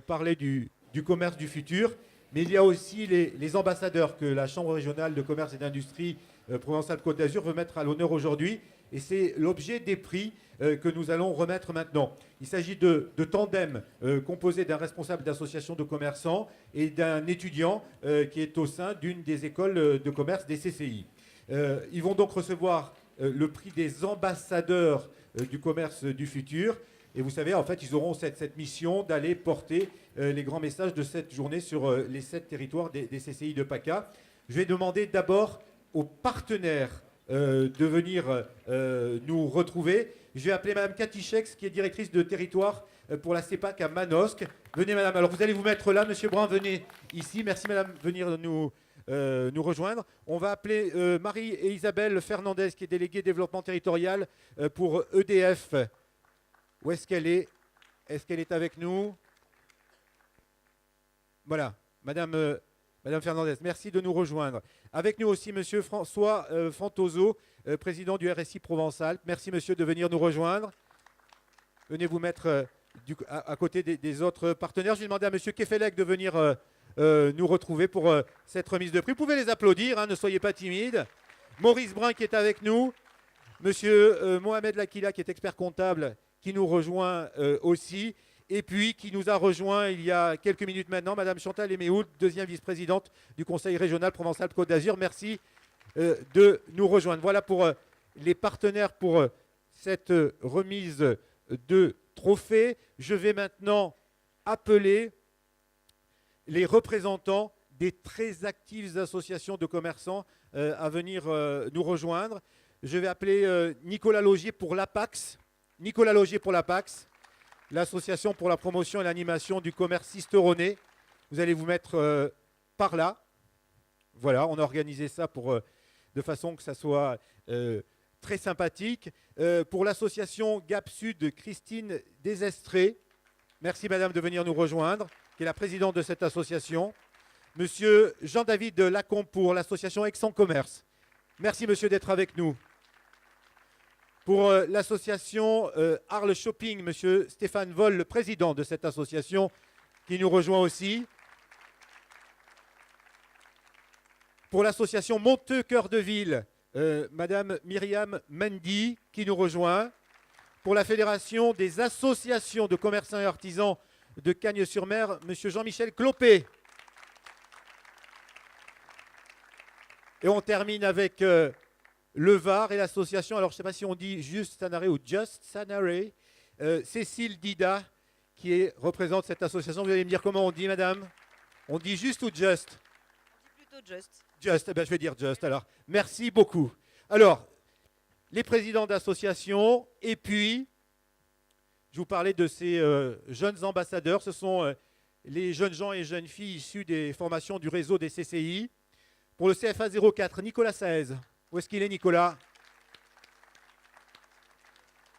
parler du commerce du futur. Mais il y a aussi les ambassadeurs que la Chambre régionale de commerce et d'industrie Provence-Alpes-Côte d'Azur veut mettre à l'honneur aujourd'hui. Et c'est l'objet des prix que nous allons remettre maintenant. Il s'agit de tandems composés d'un responsable d'association de commerçants et d'un étudiant qui est au sein d'une des écoles de commerce des CCI. Ils vont donc recevoir le prix des ambassadeurs du commerce du futur. Et vous savez, en fait, ils auront cette mission d'aller porter les grands messages de cette journée sur les 7 territoires des CCI de PACA. Je vais demander d'abord aux partenaires de venir nous retrouver. Je vais appeler Madame Cathy Chex, qui est directrice de territoire pour la CEPAC à Manosque. Venez, Madame. Alors, vous allez vous mettre là. Monsieur Brun, venez ici. Merci, Madame, de venir nous rejoindre. On va appeler Marie et Isabelle Fernandez, qui est déléguée développement territorial pour EDF. Où est-ce qu'elle est? Est-ce qu'elle est avec nous? Voilà, Madame Fernandez, merci de nous rejoindre. Avec nous aussi Monsieur François Fantozo, président du RSI Provence-Alpes. Merci Monsieur de venir nous rejoindre. Venez vous mettre à côté des autres partenaires. Je vais demander à Monsieur Kefelec de venir nous retrouver pour cette remise de prix. Vous pouvez les applaudir, hein, ne soyez pas timides. Maurice Brun qui est avec nous. Monsieur Mohamed Lakila qui est expert comptable, qui nous rejoint aussi, et puis qui nous a rejoint il y a quelques minutes maintenant, Madame Chantal Eméoud, deuxième vice-présidente du Conseil régional Provence-Alpes-Côte d'Azur. Merci de nous rejoindre. Voilà pour les partenaires pour cette remise de trophées. Je vais maintenant appeler les représentants des très actives associations de commerçants à venir nous rejoindre. Je vais appeler Nicolas Logier pour l'APAX. Nicolas Logier pour l'APAX, l'association pour la promotion et l'animation du commerce cisteronné. Vous allez vous mettre par là. Voilà, on a organisé ça de façon que ça soit très sympathique. Pour l'association Gap Sud, Christine Desestrés. Merci Madame de venir nous rejoindre, qui est la présidente de cette association. Monsieur Jean-David Lacombe pour l'association Aix en Commerce. Merci Monsieur d'être avec nous. Pour l'association Arles Shopping, M. Stéphane Vol, le président de cette association, qui nous rejoint aussi. Pour l'association Monteux Cœur de Ville, Mme Myriam Mendy, qui nous rejoint. Pour la Fédération des associations de commerçants et artisans de Cagnes-sur-Mer, M. Jean-Michel Clopé. Et on termine avec le Var et l'association, alors je ne sais pas si on dit Juste Sanaré ou Just Sanaré, Cécile Dida, qui représente cette association. Vous allez me dire comment on dit, madame? On dit Juste ou Just? On dit plutôt Just. Just, eh bien, je vais dire Just alors. Merci beaucoup. Alors, les présidents d'associations, et puis, je vous parlais de ces jeunes ambassadeurs. Ce sont les jeunes gens et jeunes filles issus des formations du réseau des CCI. Pour le CFA 04, Nicolas Saez. Où est-ce qu'il est, Nicolas?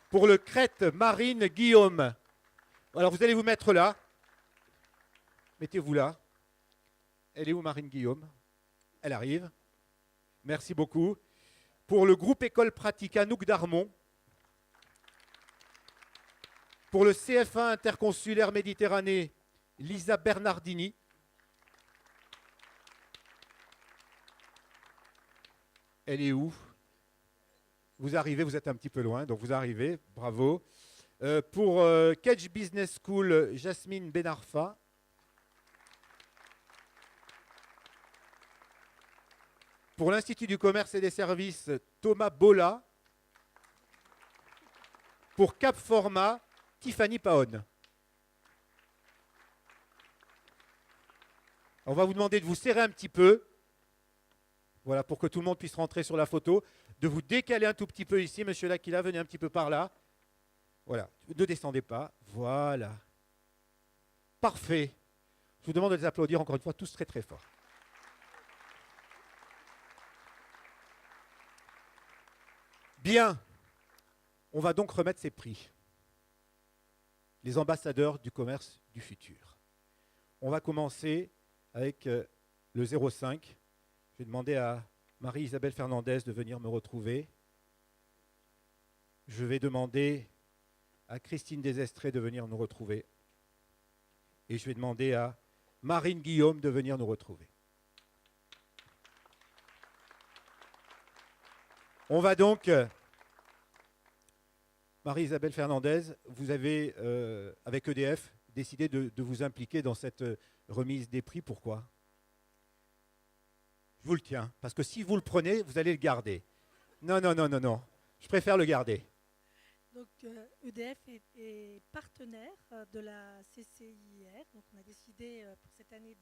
Pour le Crète, Marine Guillaume. Alors, vous allez vous mettre là. Mettez-vous là. Elle est où, Marine Guillaume? Elle arrive. Merci beaucoup. Pour le groupe École Pratique Anouk Darmon. Pour le CFA interconsulaire Méditerranée, Lisa Bernardini. Elle est où? Vous arrivez, vous êtes un petit peu loin, donc vous arrivez, bravo. Pour Kedge Business School, Jasmine Benarfa. Pour l'Institut du commerce et des services, Thomas Bolla. Pour Cap Format, Tiffany Paon. On va vous demander de vous serrer un petit peu. Voilà, pour que tout le monde puisse rentrer sur la photo. De vous décaler un tout petit peu ici. Monsieur Lakila, venez un petit peu par là. Voilà, ne descendez pas. Voilà. Parfait. Je vous demande de les applaudir encore une fois, tous très très fort. Bien. On va donc remettre ces prix. Les ambassadeurs du commerce du futur. On va commencer avec le 05. Je vais demander à Marie-Isabelle Fernandez de venir me retrouver. Je vais demander à Christine Desestrés de venir nous retrouver. Et je vais demander à Marine Guillaume de venir nous retrouver. On va donc... Marie-Isabelle Fernandez, vous avez, avec EDF, décidé de vous impliquer dans cette remise des prix. Pourquoi? Je vous le tiens, parce que si vous le prenez, vous allez le garder. Non, non, non, non, non. Je préfère le garder. Donc, EDF est partenaire de la CCIR. Donc, on a décidé pour cette année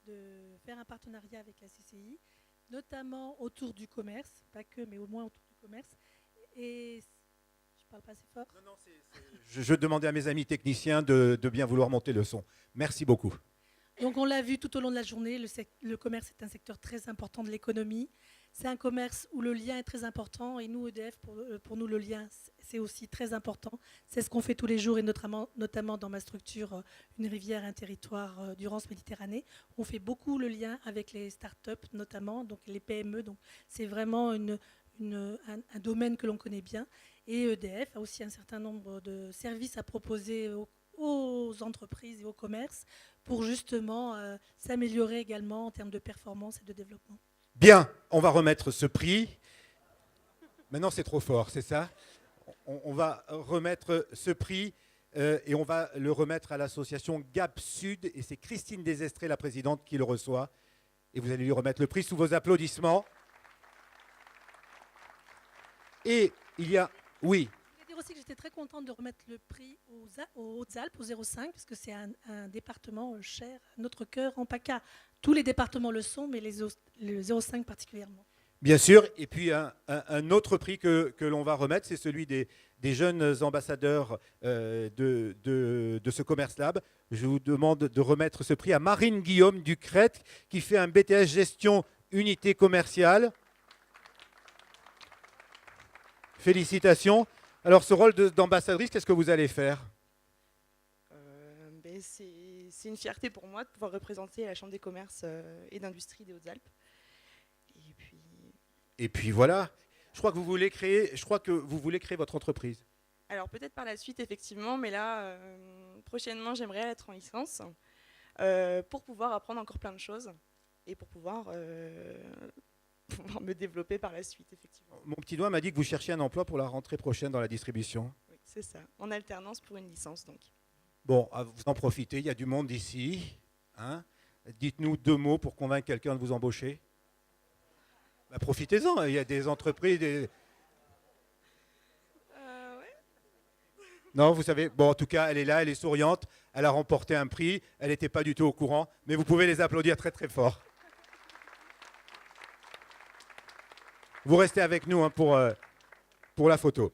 de faire un partenariat avec la CCI, notamment autour du commerce, pas que, mais au moins autour du commerce. Et je parle pas assez fort. Non, non, je demandais à mes amis techniciens de bien vouloir monter le son. Merci beaucoup. Donc, on l'a vu tout au long de la journée, le commerce est un secteur très important de l'économie. C'est un commerce où le lien est très important. Et nous, EDF, pour nous, le lien, c'est aussi très important. C'est ce qu'on fait tous les jours, et notamment dans ma structure, Une rivière, un territoire, Durance Méditerranée. On fait beaucoup le lien avec les startups, notamment, donc les PME. Donc, c'est vraiment un domaine que l'on connaît bien. Et EDF a aussi un certain nombre de services à proposer aux entreprises et au commerce pour justement s'améliorer également en termes de performance et de développement. Bien, on va remettre ce prix. Maintenant, c'est trop fort, c'est ça? On va remettre ce prix et on va le remettre à l'association Gap Sud. Et c'est Christine Desestrées, la présidente, qui le reçoit. Et vous allez lui remettre le prix sous vos applaudissements. Et il y a... Oui. Je voulais dire aussi que j'étais très contente de remettre le prix aux Hautes-Alpes, au 05, parce que c'est un département cher, notre cœur en PACA. Tous les départements le sont, mais le 05 particulièrement. Bien sûr. Et puis un autre prix que l'on va remettre, c'est celui des jeunes ambassadeurs de ce Commerce Lab. Je vous demande de remettre ce prix à Marine Guillaume du Crète, qui fait un BTS Gestion Unité Commerciale. Félicitations. Alors, ce rôle d'ambassadrice, qu'est-ce que vous allez faire? C'est une fierté pour moi de pouvoir représenter la Chambre des commerces et d'industrie des Hautes-Alpes. Et puis voilà. Je crois que vous voulez créer votre entreprise. Alors peut-être par la suite, effectivement, mais là, prochainement, j'aimerais être en licence pour pouvoir apprendre encore plein de choses et pour pouvoir me développer par la suite, effectivement. Mon petit doigt m'a dit que vous cherchiez un emploi pour la rentrée prochaine dans la distribution. Oui, c'est ça, en alternance pour une licence, donc. Bon, vous en profitez, il y a du monde ici. Hein? Dites-nous 2 mots pour convaincre quelqu'un de vous embaucher. Bah, profitez-en, il y a des entreprises... Ouais. Non, vous savez, bon, en tout cas, elle est là, elle est souriante, elle a remporté un prix, elle n'était pas du tout au courant, mais vous pouvez les applaudir très très fort. Vous restez avec nous hein, pour la photo.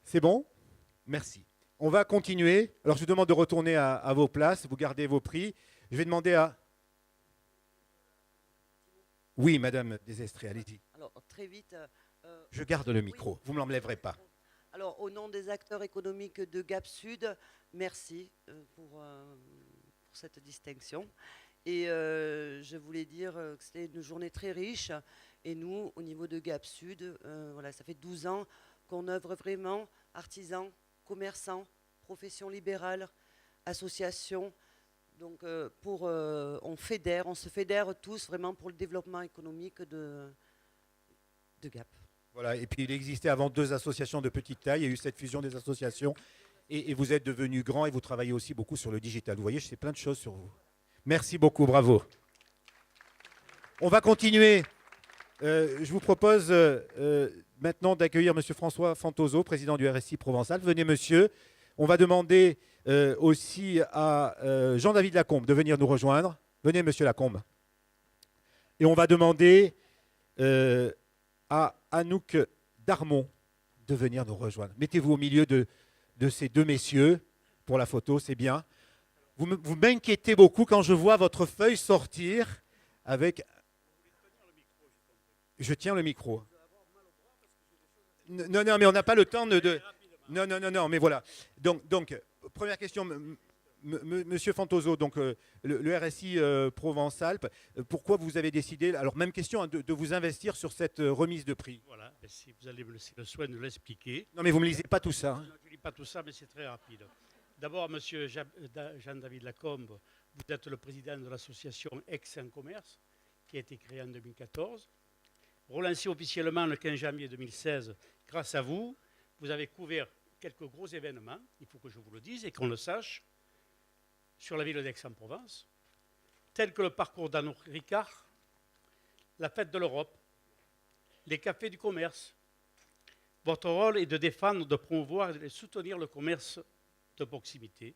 C'est bon? Merci. On va continuer. Alors, je vous demande de retourner à vos places. Vous gardez vos prix. Je vais demander à... Oui, Madame Desestrées, allez-y. Alors, très vite... Je garde le micro. Oui. Vous ne me l'enlèverez pas. Alors, au nom des acteurs économiques de Gap Sud, merci pour cette distinction. Et je voulais dire que c'était une journée très riche. Et nous, au niveau de Gap Sud, voilà, ça fait 12 ans qu'on œuvre vraiment, artisans, commerçants, professions libérales, associations. Donc, on se fédère tous vraiment pour le développement économique de Gap. Voilà, et puis il existait avant 2 associations de petite taille. Il y a eu cette fusion des associations. Et vous êtes devenu grand et vous travaillez aussi beaucoup sur le digital. Vous voyez, je sais plein de choses sur vous. Merci beaucoup, bravo. On va continuer. Je vous propose maintenant d'accueillir M. François Fantozo, président du RSI Provence-Alpes. Venez, monsieur. On va demander aussi à Jean-David Lacombe de venir nous rejoindre. Venez, monsieur Lacombe. Et on va demander à Anouk Darmon de venir nous rejoindre. Mettez-vous au milieu de ces 2 messieurs pour la photo, c'est bien. Vous m'inquiétez beaucoup quand je vois votre feuille sortir avec... Je tiens le micro. Non, mais on n'a pas le temps de... Non, mais voilà. Donc première question, Monsieur Fantozo, donc le RSI Provence-Alpes, pourquoi vous avez décidé, alors même question, hein, de vous investir sur cette remise de prix? Voilà, si vous allez me laisser le soin de l'expliquer. Non, mais vous ne me lisez pas tout ça. Hein. Je ne lis pas tout ça, mais c'est très rapide. D'abord, Monsieur Jean-David Lacombe, vous êtes le président de l'association Aix-en-Commerce, qui a été créée en 2014. Relancée officiellement le 15 janvier 2016, grâce à vous, vous avez couvert quelques gros événements, il faut que je vous le dise et qu'on le sache, sur la ville d'Aix-en-Provence, tels que le parcours d'Arnaud Ricard, la fête de l'Europe, les cafés du commerce. Votre rôle est de défendre, de promouvoir et de soutenir le commerce de proximité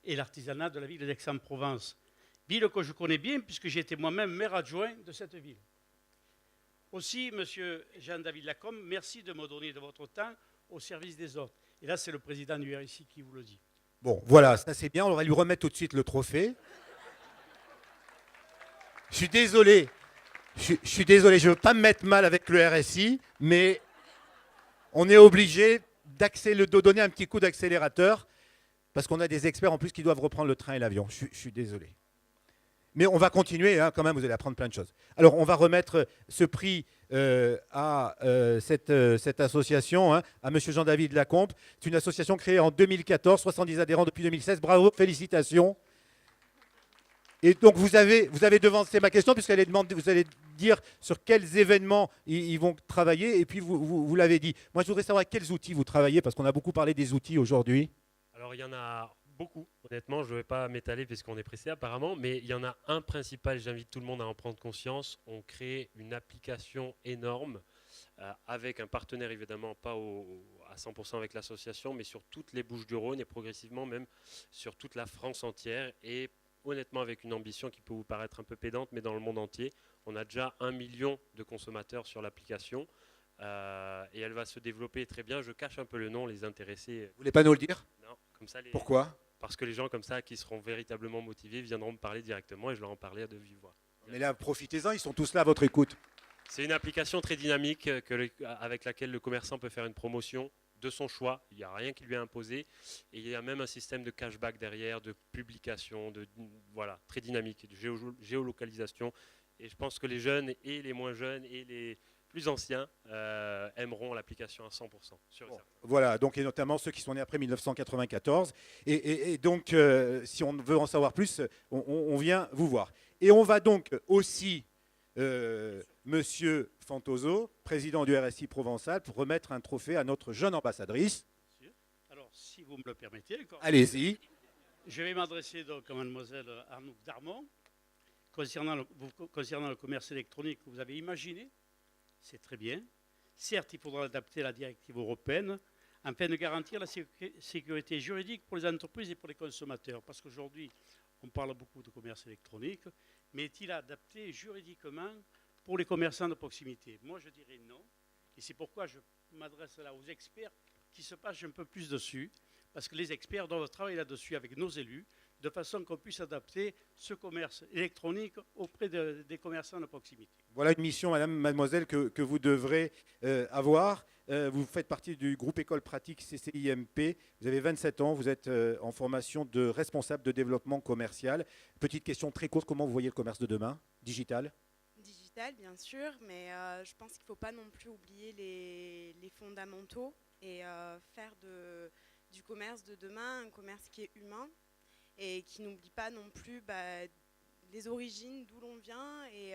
et l'artisanat de la ville d'Aix-en-Provence, ville que je connais bien puisque j'ai été moi-même maire adjoint de cette ville. Aussi, Monsieur Jean-David Lacombe, merci de me donner de votre temps au service des autres. Et là, c'est le président du RSI qui vous le dit. Bon, voilà, ça c'est bien. On va lui remettre tout de suite le trophée. Je suis désolé. Je suis désolé, je ne veux pas me mettre mal avec le RSI, mais on est obligé de donner un petit coup d'accélérateur parce qu'on a des experts en plus qui doivent reprendre le train et l'avion. Je suis désolé. Mais on va continuer, hein, quand même, vous allez apprendre plein de choses. Alors, on va remettre ce prix à cette association, hein, à M. Jean-David Lacombe. C'est une association créée en 2014, 70 adhérents depuis 2016. Bravo, félicitations. Et donc, vous avez devancé ma question, puisqu'elle est demandée, vous allez dire sur quels événements ils vont travailler, et puis vous l'avez dit. Moi, je voudrais savoir quels outils vous travaillez, parce qu'on a beaucoup parlé des outils aujourd'hui. Alors, il y en a beaucoup, honnêtement, je ne vais pas m'étaler puisqu'on est pressé apparemment, mais il y en a un principal, j'invite tout le monde à en prendre conscience. On crée une application énorme avec un partenaire évidemment pas à 100% avec l'association, mais sur toutes les Bouches-du-Rhône et progressivement même sur toute la France entière, et honnêtement avec une ambition qui peut vous paraître un peu pédante, mais dans le monde entier, on a déjà 1 million de consommateurs sur l'application. Et elle va se développer très bien. Je cache un peu le nom, les intéressés. Vous voulez pas nous le dire? Non, comme ça. Pourquoi? Parce que les gens comme ça qui seront véritablement motivés viendront me parler directement et je leur en parlerai de vive voix. Mais là, profitez-en, ils sont tous là à votre écoute. C'est une application très dynamique avec laquelle le commerçant peut faire une promotion de son choix. Il n'y a rien qui lui est imposé. Et il y a même un système de cashback derrière, de publication, voilà, très dynamique, de géolocalisation. Et je pense que les jeunes et les moins jeunes et les plus anciens aimeront l'application à 100%. Bon, voilà, donc et notamment ceux qui sont nés après 1994. Et donc, si on veut en savoir plus, on vient vous voir. Et on va donc aussi, Monsieur Fantoso, président du RSI Provençal, pour remettre un trophée à notre jeune ambassadrice. Alors, si vous me le permettez, allez-y. Je vais m'adresser donc à mademoiselle Arnoux Darmon concernant le commerce électronique que vous avez imaginé. C'est très bien. Certes, il faudra adapter la directive européenne afin de garantir la sécurité juridique pour les entreprises et pour les consommateurs. Parce qu'aujourd'hui, on parle beaucoup de commerce électronique, mais est-il adapté juridiquement pour les commerçants de proximité? Moi, je dirais non. Et c'est pourquoi je m'adresse là aux experts qui se penchent un peu plus dessus, parce que les experts doivent travailler là-dessus avec nos élus, de façon qu'on puisse adapter ce commerce électronique auprès des commerçants de proximité. Voilà une mission, mademoiselle, que vous devrez avoir. Vous faites partie du groupe École Pratique CCIMP. Vous avez 27 ans, vous êtes en formation de responsable de développement commercial. Petite question très courte, comment vous voyez le commerce de demain? Digital? Digital, bien sûr, mais je pense qu'il ne faut pas non plus oublier les fondamentaux et faire du commerce de demain un commerce qui est humain et qui n'oublie pas non plus les origines, d'où l'on vient, et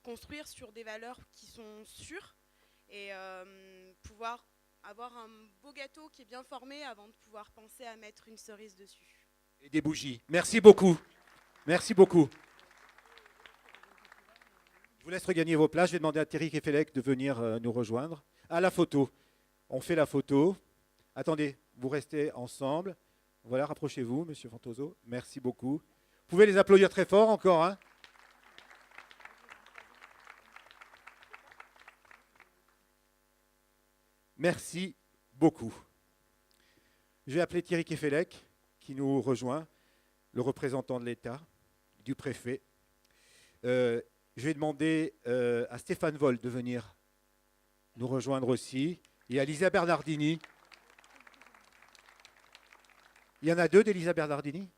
construire sur des valeurs qui sont sûres et pouvoir avoir un beau gâteau qui est bien formé avant de pouvoir penser à mettre une cerise dessus. Et des bougies. Merci beaucoup. Merci beaucoup. Je vous laisse regagner vos places. Je vais demander à Thierry Kefelec de venir nous rejoindre. À la photo. On fait la photo. Attendez, vous restez ensemble. Voilà, rapprochez-vous, Monsieur Fantoso. Merci beaucoup. Vous pouvez les applaudir très fort encore, hein? Merci beaucoup. Je vais appeler Thierry Kefelec, qui nous rejoint, le représentant de l'État, du préfet. Je vais demander à Stéphane Voll de venir nous rejoindre aussi, et à Lisa Bernardini. Il y en a deux d'Elisa Bernardini?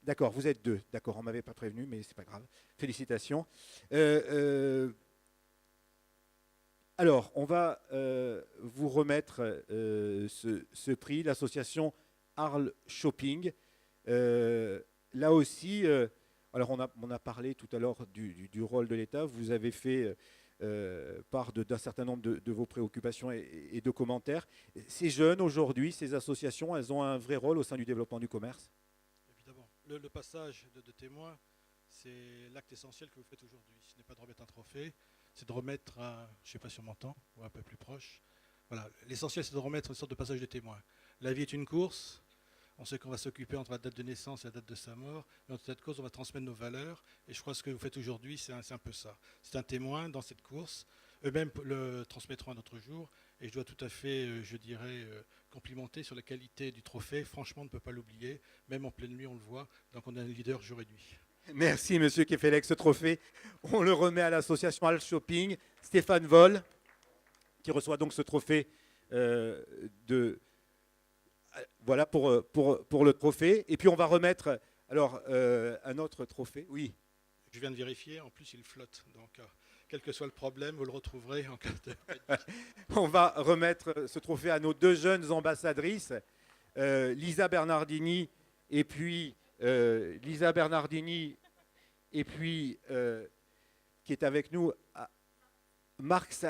D'accord, vous êtes deux. D'accord, on ne m'avait pas prévenu, mais ce n'est pas grave. Félicitations. Alors, on va vous remettre ce prix, l'association Arles Shopping. Là aussi, alors on a parlé tout à l'heure du rôle de l'État. Vous avez fait part d'un certain nombre de vos préoccupations et de commentaires. Ces jeunes, aujourd'hui, ces associations, elles ont un vrai rôle au sein du développement du commerce? Évidemment. Le passage de témoin, c'est l'acte essentiel que vous faites aujourd'hui. Ce n'est pas de remettre un trophée, c'est de remettre je ne sais pas si on m'entend, ou un peu plus proche. Voilà. L'essentiel, c'est de remettre une sorte de passage de témoin. La vie est une course. On sait qu'on va s'occuper entre la date de naissance et la date de sa mort. Et entre cette cause, on va transmettre nos valeurs. Et je crois que ce que vous faites aujourd'hui, c'est un peu ça. C'est un témoin dans cette course. Eux-mêmes le transmettront un autre jour. Et je dois tout à fait, je dirais, complimenter sur la qualité du trophée. Franchement, on ne peut pas l'oublier. Même en pleine nuit, on le voit. Donc on est un leader jour et nuit. Merci, monsieur Kefelec. Ce trophée, on le remet à l'association Arles Shopping. Stéphane Vol, qui reçoit donc ce trophée voilà pour le trophée. Et puis on va remettre alors un autre trophée. Oui. Je viens de vérifier, en plus il flotte. Donc quel que soit le problème, vous le retrouverez en cas de... On va remettre ce trophée à nos deux jeunes ambassadrices, Lisa Bernardini et puis qui est avec nous,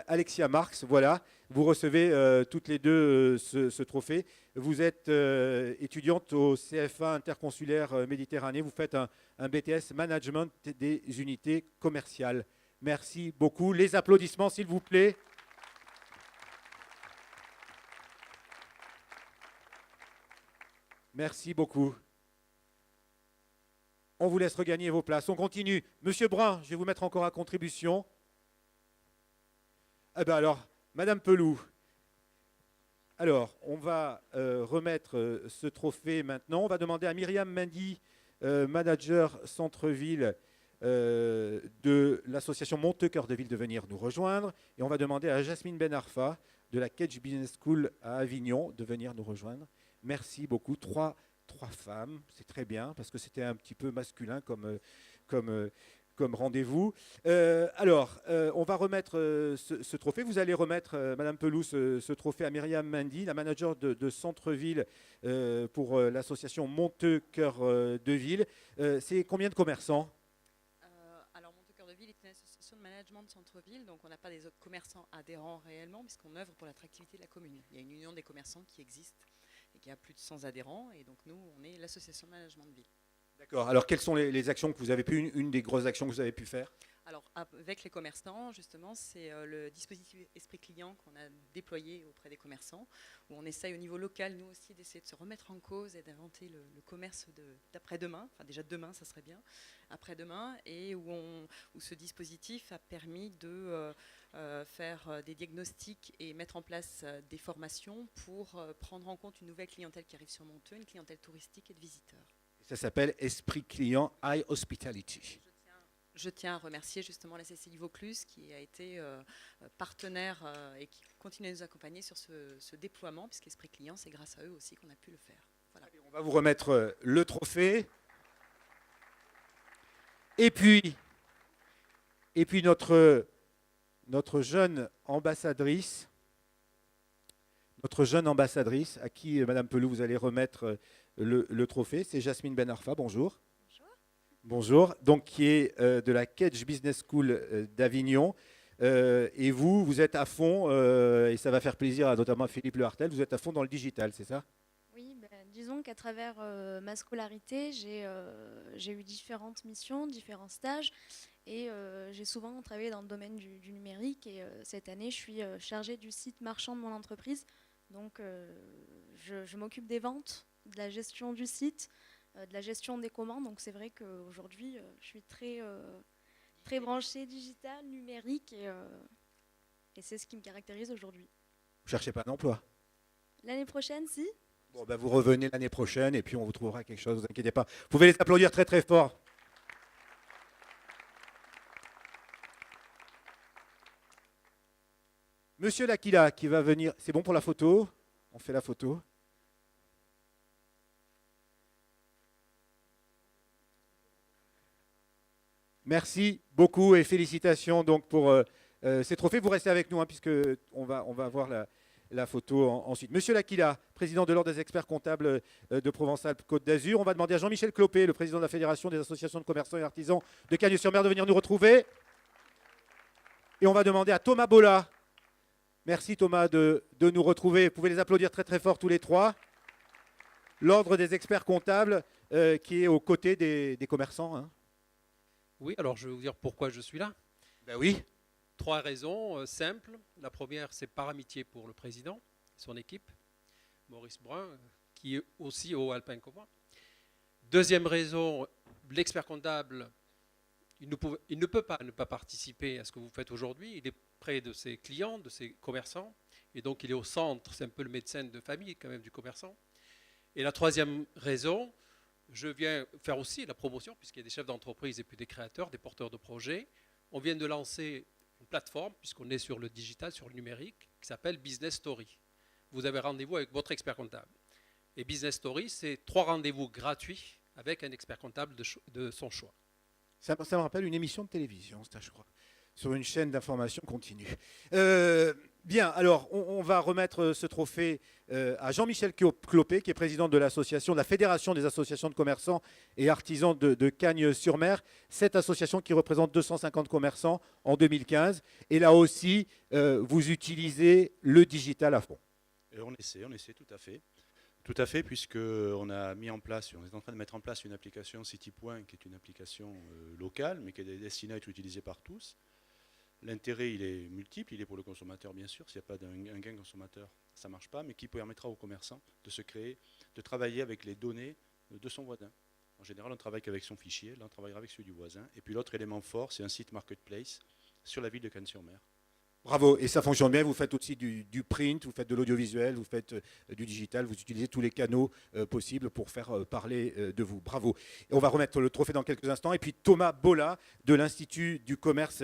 Alexia Marx, voilà. Vous recevez toutes les deux ce trophée. Vous êtes étudiante au CFA interconsulaire Méditerranée. Vous faites un BTS Management des unités commerciales. Merci beaucoup. Les applaudissements, s'il vous plaît. Merci beaucoup. On vous laisse regagner vos places. On continue. Monsieur Brun, je vais vous mettre encore à contribution. Eh bien alors, Madame Pelou, alors on va remettre ce trophée maintenant. On va demander à Myriam Mendy, manager centre-ville de l'association Monteux Cœur de Ville, de venir nous rejoindre. Et on va demander à Jasmine Benarfa de la Kedge Business School à Avignon de venir nous rejoindre. Merci beaucoup. Trois femmes, c'est très bien parce que c'était un petit peu masculin comme rendez-vous. On va remettre ce trophée. Vous allez remettre, Madame Pelou, ce trophée à Myriam Mendy, la manager de centre-ville pour l'association Monteux Cœur de Ville. C'est combien de commerçants? Alors, Monteux Cœur de Ville est une association de management de centre-ville, donc on n'a pas des autres commerçants adhérents réellement, puisqu'on œuvre pour l'attractivité de la commune. Il y a une union des commerçants qui existe et qui a plus de 100 adhérents, et donc nous, on est l'association de management de ville. D'accord. Alors, quelles sont les actions que vous avez pu, une des grosses actions que vous avez pu faire? Alors, avec les commerçants, justement, c'est le dispositif Esprit Client qu'on a déployé auprès des commerçants, où on essaye au niveau local, nous aussi, d'essayer de se remettre en cause et d'inventer le commerce d'après-demain. Enfin, déjà demain, ça serait bien, après-demain, et où ce dispositif a permis de faire des diagnostics et mettre en place des formations pour prendre en compte une nouvelle clientèle qui arrive sur Monteux, une clientèle touristique et de visiteurs. Ça s'appelle Esprit Client High Hospitality. Je tiens à remercier justement la CCI Vaucluse qui a été partenaire et qui continue à nous accompagner sur ce déploiement, puisqu'Esprit Client, c'est grâce à eux aussi qu'on a pu le faire. Voilà. On va vous remettre le trophée. Et puis notre jeune ambassadrice, à qui, Madame Pelou, vous allez remettre le trophée, c'est Jasmine Benarfa. Bonjour. Bonjour, donc qui est de la Kedge Business School d'Avignon. Et vous êtes à fond, et ça va faire plaisir notamment à Philippe Le Hartel, vous êtes à fond dans le digital, c'est ça? Oui, disons qu'à travers ma scolarité, j'ai eu différentes missions, différents stages, et j'ai souvent travaillé dans le domaine du numérique. Et cette année, je suis chargée du site marchand de mon entreprise. Donc, je m'occupe des ventes, de la gestion du site, de la gestion des commandes. Donc c'est vrai qu'aujourd'hui, je suis très branchée digital, numérique, et c'est ce qui me caractérise aujourd'hui. Vous ne cherchez pas d'emploi? L'année prochaine, si. Bon, vous revenez l'année prochaine et puis on vous trouvera quelque chose, ne vous inquiétez pas. Vous pouvez les applaudir très très fort. Monsieur Lakila qui va venir, c'est bon pour la photo? On fait la photo. Merci beaucoup et félicitations donc pour ces trophées. Vous restez avec nous, hein, puisque on va voir la photo ensuite. Monsieur Lakila, président de l'Ordre des experts comptables de Provence-Alpes-Côte d'Azur. On va demander à Jean-Michel Clopé, le président de la Fédération des associations de commerçants et artisans de Cagnes-sur-Mer, de venir nous retrouver. Et on va demander à Thomas Bolla. Merci Thomas de nous retrouver. Vous pouvez les applaudir très très fort tous les trois. L'Ordre des experts comptables qui est aux côtés des commerçants. Hein. Oui, alors je vais vous dire pourquoi je suis là. Ben oui. 3 raisons simples. La première, c'est par amitié pour le président et son équipe, Maurice Brun, qui est aussi au Alpin comme moi. Deuxième raison, l'expert comptable, il ne peut pas ne pas participer à ce que vous faites aujourd'hui. Il est près de ses clients, de ses commerçants, et donc il est au centre, c'est un peu le médecin de famille quand même du commerçant. Et la troisième raison, je viens faire aussi la promotion, puisqu'il y a des chefs d'entreprise et puis des créateurs, des porteurs de projets. On vient de lancer une plateforme, puisqu'on est sur le digital, sur le numérique, qui s'appelle Business Story. Vous avez rendez-vous avec votre expert comptable. Et Business Story, c'est 3 rendez-vous gratuits avec un expert comptable de son choix. Ça me rappelle une émission de télévision, ça, je crois, sur une chaîne d'information continue. Bien, alors, on va remettre ce trophée à Jean-Michel Clopé, qui est président de l'association, de la Fédération des associations de commerçants et artisans de Cagnes-sur-Mer. Cette association qui représente 250 commerçants en 2015. Et là aussi, vous utilisez le digital à fond. On essaie tout à fait. Tout à fait, puisqu'on a mis en place, on est en train de mettre en place une application CityPoint, qui est une application locale, mais qui est destinée à être utilisée par tous. L'intérêt, il est multiple, il est pour le consommateur, bien sûr. S'il n'y a pas un gain consommateur, ça ne marche pas, mais qui permettra aux commerçants de se créer, de travailler avec les données de son voisin. En général, on travaille qu'avec son fichier, là, on travaillera avec celui du voisin. Et puis l'autre élément fort, c'est un site marketplace sur la ville de Cagnes-sur-Mer. Bravo, et ça fonctionne bien. Vous faites aussi du print, vous faites de l'audiovisuel, vous faites du digital, vous utilisez tous les canaux possibles pour faire parler de vous. Bravo. Et on va remettre le trophée dans quelques instants. Et puis Thomas Bolla de l'Institut du commerce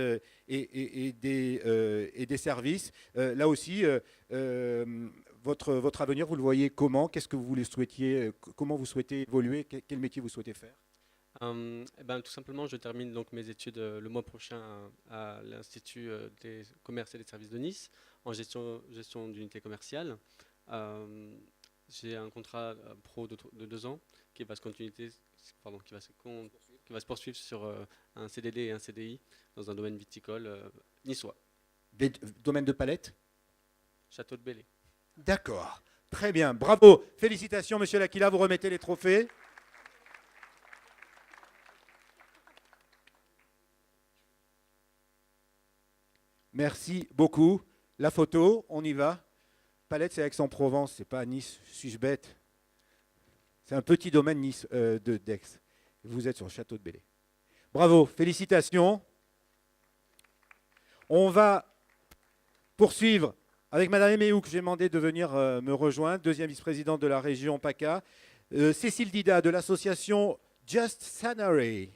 et des services. Là aussi, votre avenir, vous le voyez comment? Qu'est-ce que vous souhaitiez? Comment vous souhaitez évoluer? Quel métier vous souhaitez faire? Tout simplement, je termine donc mes études le mois prochain à l'Institut des commerces et des services de Nice en gestion d'unité commerciale. J'ai un contrat pro de 2 ans qui va se poursuivre sur un CDD et un CDI dans un domaine viticole niçois. Domaine de palette? Château de Belley. D'accord, très bien, bravo. Félicitations, monsieur Lakila, vous remettez les trophées. Merci beaucoup. La photo, on y va. Palette, c'est Aix-en-Provence, c'est pas à Nice. Suis-je bête? C'est un petit domaine Nice d'Aix. Vous êtes sur le château de Belley. Bravo, félicitations. On va poursuivre avec Madame Eméou, que j'ai demandé de venir me rejoindre, deuxième vice-présidente de la région PACA. Cécile Dida de l'association Just Sanary.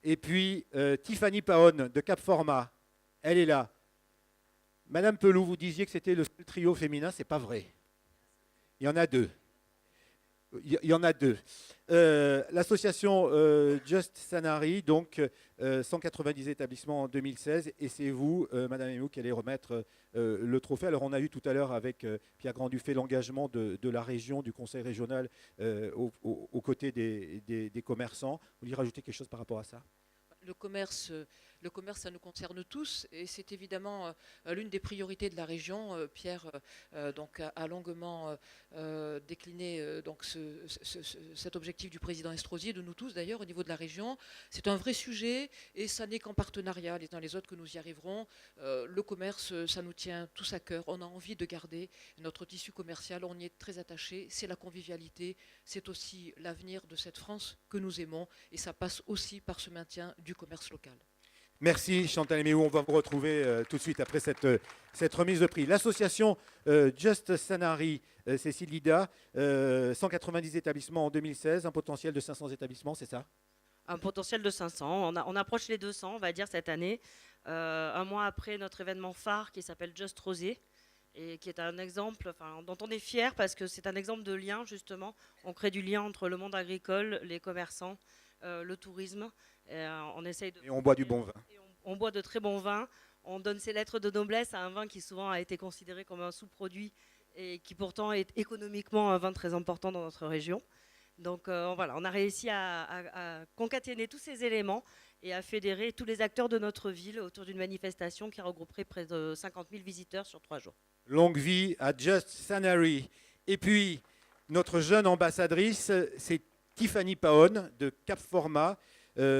Et puis Tiffany Paon de Cap Format. Elle est là. Madame Pelou, vous disiez que c'était le seul trio féminin, c'est pas vrai. Il y en a 2. Il y en a 2. L'association Just Sanary, donc 190 établissements en 2016, et c'est vous, Madame Emou, qui allez remettre le trophée. Alors on a eu tout à l'heure avec Pierre Grandufet l'engagement de la région, du conseil régional aux côtés des commerçants. Vous voulez rajouter quelque chose par rapport à ça? Le commerce, ça nous concerne tous et c'est évidemment l'une des priorités de la région. Pierre a longuement décliné cet objectif du président Estrosi, de nous tous d'ailleurs au niveau de la région. C'est un vrai sujet et ça n'est qu'en partenariat les uns les autres que nous y arriverons. Le commerce, ça nous tient tous à cœur. On a envie de garder notre tissu commercial, on y est très attaché. C'est la convivialité, c'est aussi l'avenir de cette France que nous aimons et ça passe aussi par ce maintien du commerce local. Merci Chantal Eméou, on va vous retrouver tout de suite après cette remise de prix. L'association Just Sanary, Cécile Dida, 190 établissements en 2016, un potentiel de 500 établissements, c'est ça? Un potentiel de 500, on approche les 200 on va dire cette année, un mois après notre événement phare qui s'appelle Just Rosé, et qui est un exemple dont on est fier parce que c'est un exemple de lien justement, on crée du lien entre le monde agricole, les commerçants, le tourisme. On essaye et on boit du bon vin. On boit de très bons vins, on donne ses lettres de noblesse à un vin qui souvent a été considéré comme un sous-produit et qui pourtant est économiquement un vin très important dans notre région. Donc voilà, on a réussi à concaténer tous ces éléments et à fédérer tous les acteurs de notre ville autour d'une manifestation qui regrouperait près de 50 000 visiteurs sur 3 jours. Longue vie à Just Sanary. Et puis, notre jeune ambassadrice, c'est Tiffany Paon de Cap Format,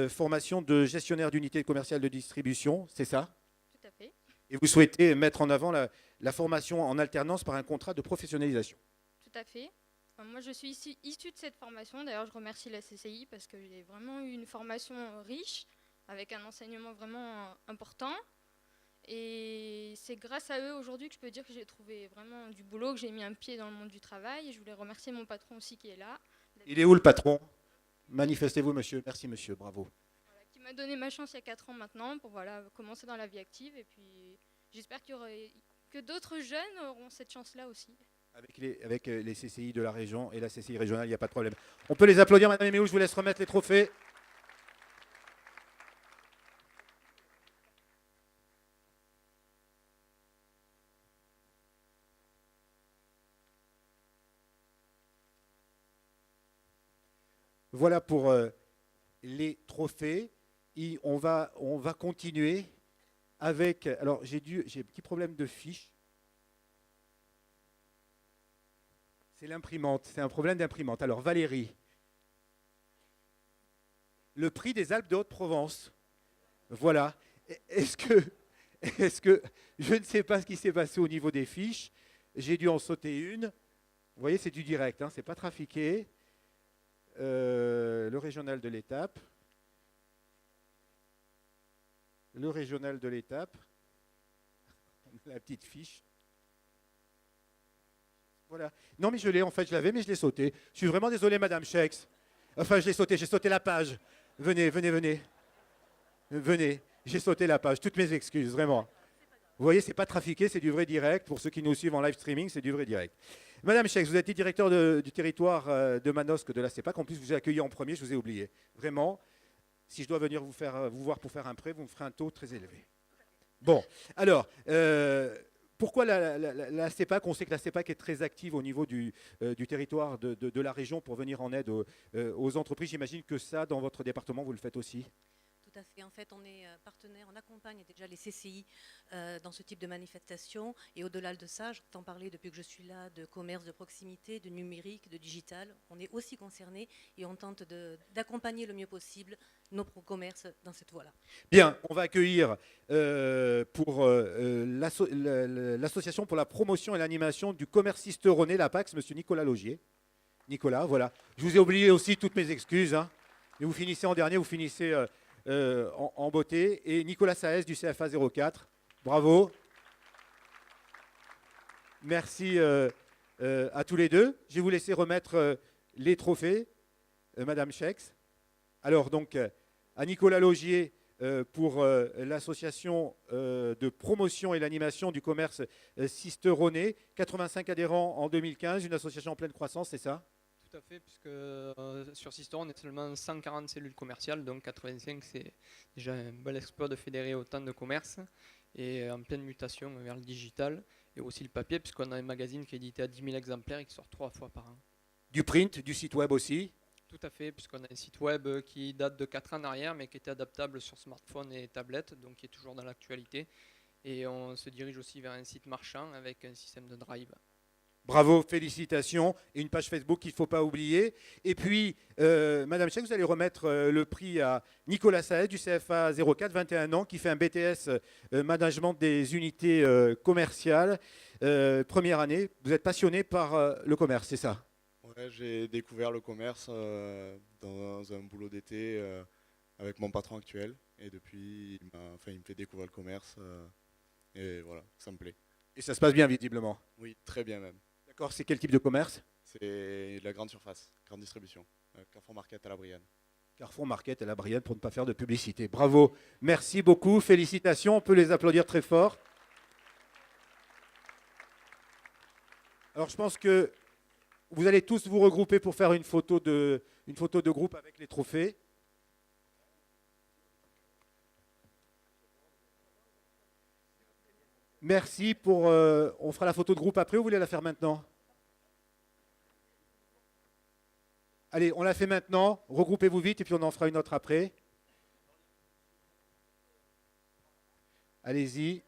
formation de gestionnaire d'unité commerciale de distribution, c'est ça? Tout à fait. Et vous souhaitez mettre en avant la formation en alternance par un contrat de professionnalisation. Tout à fait. Enfin, moi, je suis issue de cette formation. D'ailleurs, je remercie la CCI parce que j'ai vraiment eu une formation riche, avec un enseignement vraiment important. Et c'est grâce à eux aujourd'hui que je peux dire que j'ai trouvé vraiment du boulot, que j'ai mis un pied dans le monde du travail. Et je voulais remercier mon patron aussi qui est là. Il est où le patron? Manifestez-vous, monsieur. Merci, monsieur. Bravo. Voilà, qui m'a donné ma chance il y a 4 ans maintenant pour commencer dans la vie active. Et puis, j'espère que d'autres jeunes auront cette chance-là aussi. Avec les CCI de la région et la CCI régionale, il n'y a pas de problème. On peut les applaudir, Madame Eméou, je vous laisse remettre les trophées. Voilà pour les trophées. Et on va continuer avec... Alors, j'ai un petit problème de fiche. C'est l'imprimante, c'est un problème d'imprimante. Alors Valérie, le prix des Alpes de Haute-Provence. Voilà. Est-ce que je ne sais pas ce qui s'est passé au niveau des fiches. J'ai dû en sauter une. Vous voyez, c'est du direct, hein, c'est pas trafiqué. Le régional de l'étape. Le régional de l'étape. La petite fiche. Voilà. Non, mais je l'ai, en fait, je l'avais, mais je l'ai sauté. Je suis vraiment désolé, Madame Chex. Enfin, j'ai sauté la page. Venez. Venez, j'ai sauté la page. Toutes mes excuses, vraiment. Vous voyez, c'est pas trafiqué, c'est du vrai direct. Pour ceux qui nous suivent en live streaming, c'est du vrai direct. Madame Chex, vous êtes directeur du territoire de Manosque de la CEPAC. En plus, je vous ai accueilli en premier, je vous ai oublié. Vraiment, si je dois venir vous voir pour faire un prêt, vous me ferez un taux très élevé. Bon, alors... pourquoi la CEPAC? On sait que la CEPAC est très active au niveau du territoire de la région pour venir en aide aux entreprises. J'imagine que ça, dans votre département, vous le faites aussi. Tout à fait. En fait, on est partenaire, on accompagne déjà les CCI dans ce type de manifestation. Et au-delà de ça, j'entends parler depuis que je suis là de commerce de proximité, de numérique, de digital. On est aussi concernés et on tente d'accompagner le mieux possible nos commerces dans cette voie-là. Bien, on va accueillir pour l'association pour la promotion et l'animation du commerce cisteronné, l'APAX, monsieur Nicolas Logier. Nicolas, voilà. Je vous ai oublié aussi toutes mes excuses. Hein. Et vous finissez en dernier, vous finissez en beauté. Et Nicolas Saez du CFA 04. Bravo. Merci à tous les deux. Je vais vous laisser remettre les trophées, Madame Chex. Alors, donc, à Nicolas Logier pour l'association de promotion et l'animation du commerce cisteronné. 85 adhérents en 2015, une association en pleine croissance, c'est ça? Tout à fait, puisque sur Sisteron, on est seulement 140 cellules commerciales, donc 85, c'est déjà un bel exploit de fédérer autant de commerces, et en pleine mutation vers le digital, et aussi le papier, puisqu'on a un magazine qui est édité à 10 000 exemplaires et qui sort 3 fois par an. Du print, du site web aussi? Tout à fait, puisqu'on a un site web qui date de 4 ans en arrière, mais qui était adaptable sur smartphone et tablette, donc qui est toujours dans l'actualité. Et on se dirige aussi vers un site marchand avec un système de drive. Bravo, félicitations. Et une page Facebook qu'il ne faut pas oublier. Et puis, Madame Chex, vous allez remettre le prix à Nicolas Saez du CFA 04, 21 ans, qui fait un BTS Management des unités commerciales. Première année, vous êtes passionné par le commerce, c'est ça? Ouais, j'ai découvert le commerce dans un boulot d'été avec mon patron actuel. Et depuis, il me fait découvrir le commerce. Et voilà, ça me plaît. Et ça se passe bien, visiblement? Oui, très bien même. D'accord, c'est quel type de commerce? C'est la grande surface, grande distribution. Carrefour Market à la Brienne. Carrefour Market à la Brienne pour ne pas faire de publicité. Bravo, merci beaucoup, félicitations, on peut les applaudir très fort. Alors je pense que vous allez tous vous regrouper pour faire une photo de groupe avec les trophées. Merci pour... on fera la photo de groupe après ou vous voulez la faire maintenant? Allez, on la fait maintenant. Regroupez-vous vite et puis on en fera une autre après. Allez-y.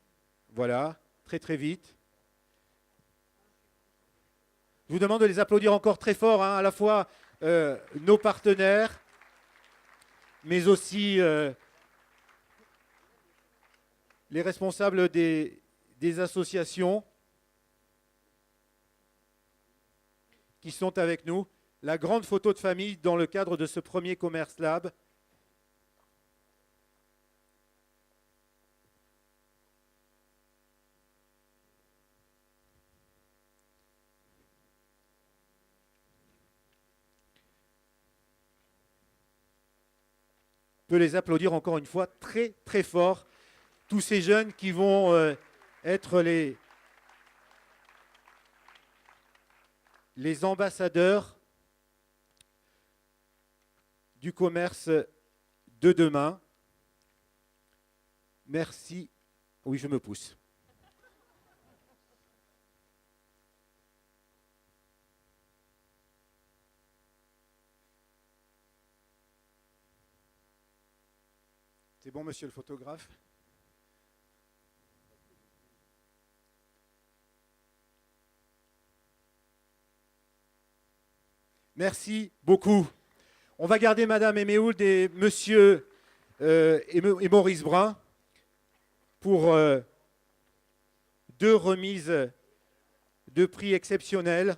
Voilà, très très vite. Je vous demande de les applaudir encore très fort, hein, à la fois nos partenaires, mais aussi les responsables des associations qui sont avec nous. La grande photo de famille dans le cadre de ce premier Commerce Lab. On peut les applaudir encore une fois très très fort. Tous ces jeunes qui vont être les ambassadeurs du commerce de demain. Merci. Oui, je me pousse. C'est bon, monsieur le photographe? Merci beaucoup. On va garder Madame Eméould et Monsieur et Maurice Brun pour deux remises de prix exceptionnelles.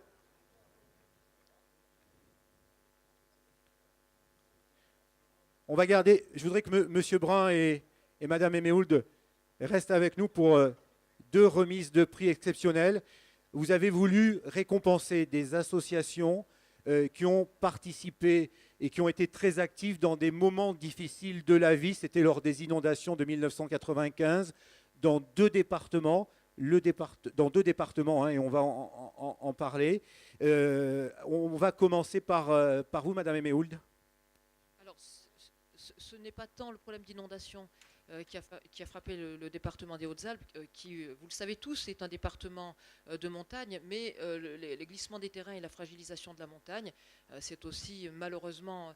On va garder, je voudrais que Monsieur Brun et Madame Eméould restent avec nous pour deux remises de prix exceptionnelles. Vous avez voulu récompenser des associations qui ont participé et qui ont été très actifs dans des moments difficiles de la vie. C'était lors des inondations de 1995 dans deux départements, et on va en parler. On va commencer par vous, Madame Eméould. Alors, ce n'est pas tant le problème d'inondation qui a frappé le département des Hautes-Alpes, qui, vous le savez tous, est un département de montagne, mais les glissements des terrains et la fragilisation de la montagne, c'est aussi malheureusement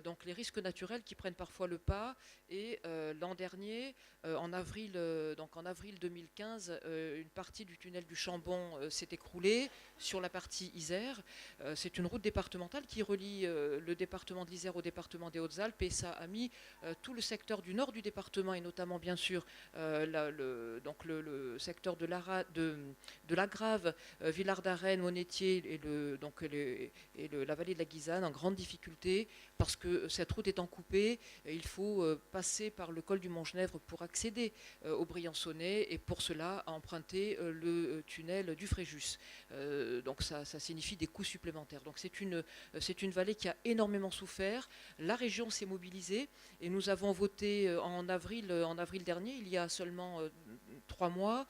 donc les risques naturels qui prennent parfois le pas. Et l'an dernier, en avril 2015, une partie du tunnel du Chambon s'est écroulée sur la partie Isère. C'est une route départementale qui relie le département de l'Isère au département des Hautes-Alpes, et ça a mis tout le secteur du nord du département, et notamment bien sûr le secteur de la Grave, Villard-d'Arène, Monétier et la vallée de la Guisane en grande difficulté, parce que cette route étant coupée, il faut passer par le col du Mont-Genèvre pour accéder au Briançonnais, et pour cela emprunter le tunnel du Fréjus. Donc ça signifie des coûts supplémentaires. Donc c'est une vallée qui a énormément souffert. La région s'est mobilisée et nous avons voté en avril dernier, il y a seulement 3 mois,